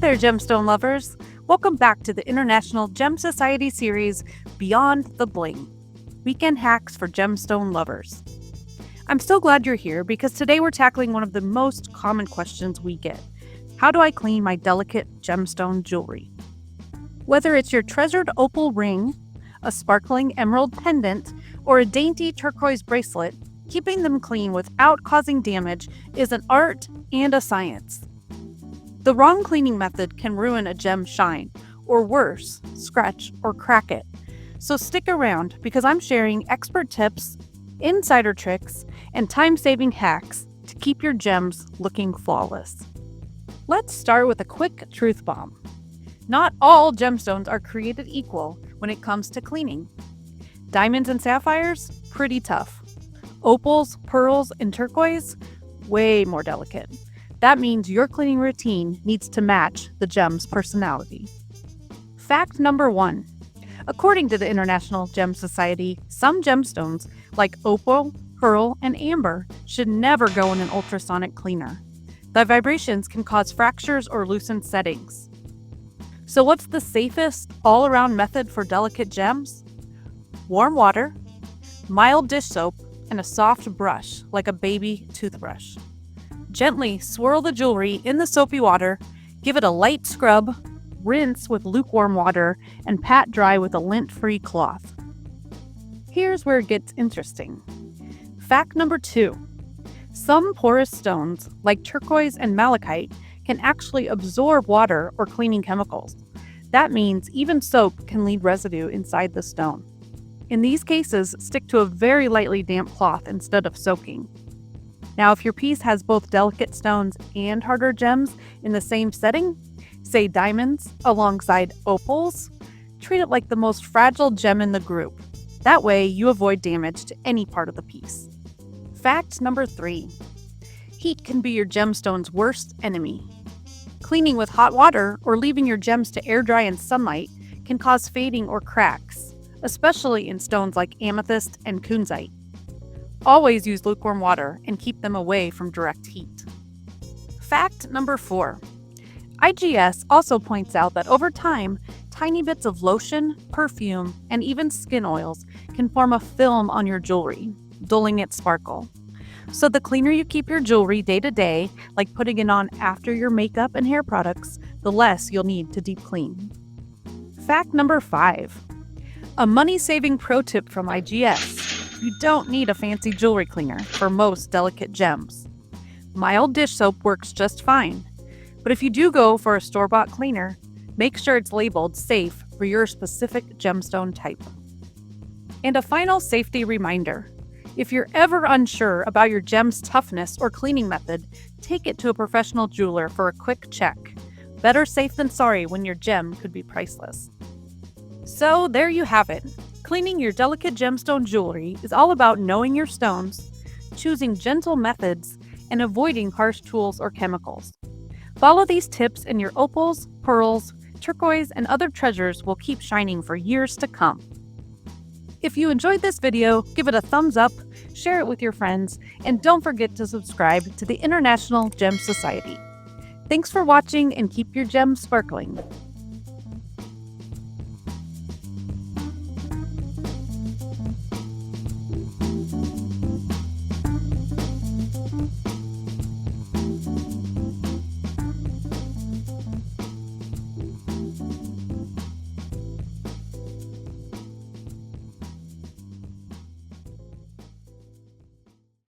there, gemstone lovers! Welcome back to the International Gem Society series, Beyond the Bling, weekend hacks for gemstone lovers. I'm so glad you're here because today we're tackling one of the most common questions we get. How do I clean my delicate gemstone jewelry? Whether it's your treasured opal ring, a sparkling emerald pendant, or a dainty turquoise bracelet, keeping them clean without causing damage is an art and a science. The wrong cleaning method can ruin a gem's shine, or worse, scratch or crack it. So stick around because I'm sharing expert tips, insider tricks, and time-saving hacks to keep your gems looking flawless. Let's start with a quick truth bomb. Not all gemstones are created equal when it comes to cleaning. Diamonds and sapphires, pretty tough. Opals, pearls, and turquoise, way more delicate. That means your cleaning routine needs to match the gem's personality. Fact number 1. According to the International Gem Society, some gemstones, like opal, pearl, and amber, should never go in an ultrasonic cleaner. The vibrations can cause fractures or loosen settings. So what's the safest, all-around method for delicate gems? Warm water, mild dish soap, and a soft brush, like a baby toothbrush. Gently swirl the jewelry in the soapy water, give it a light scrub, rinse with lukewarm water, and pat dry with a lint-free cloth. Here's where it gets interesting. Fact number 2. Some porous stones, like turquoise and malachite, can actually absorb water or cleaning chemicals. That means even soap can leave residue inside the stone. In these cases, stick to a very lightly damp cloth instead of soaking. Now, if your piece has both delicate stones and harder gems in the same setting, say diamonds alongside opals, treat it like the most fragile gem in the group. That way, you avoid damage to any part of the piece. Fact number 3. Heat can be your gemstone's worst enemy. Cleaning with hot water or leaving your gems to air dry in sunlight can cause fading or cracks, especially in stones like amethyst and kunzite. Always use lukewarm water and keep them away from direct heat. Fact number 4. IGS also points out that over time, tiny bits of lotion, perfume, and even skin oils can form a film on your jewelry, dulling its sparkle. So the cleaner you keep your jewelry day to day, like putting it on after your makeup and hair products, the less you'll need to deep clean. Fact number 5. A money-saving pro tip from IGS. You don't need a fancy jewelry cleaner for most delicate gems. Mild dish soap works just fine. But if you do go for a store-bought cleaner, make sure it's labeled safe for your specific gemstone type. And a final safety reminder. If you're ever unsure about your gem's toughness or cleaning method, take it to a professional jeweler for a quick check. Better safe than sorry when your gem could be priceless. So there you have it. Cleaning your delicate gemstone jewelry is all about knowing your stones, choosing gentle methods, and avoiding harsh tools or chemicals. Follow these tips and your opals, pearls, turquoise, and other treasures will keep shining for years to come. If you enjoyed this video, give it a thumbs up, share it with your friends, and don't forget to subscribe to the International Gem Society. Thanks for watching and keep your gems sparkling.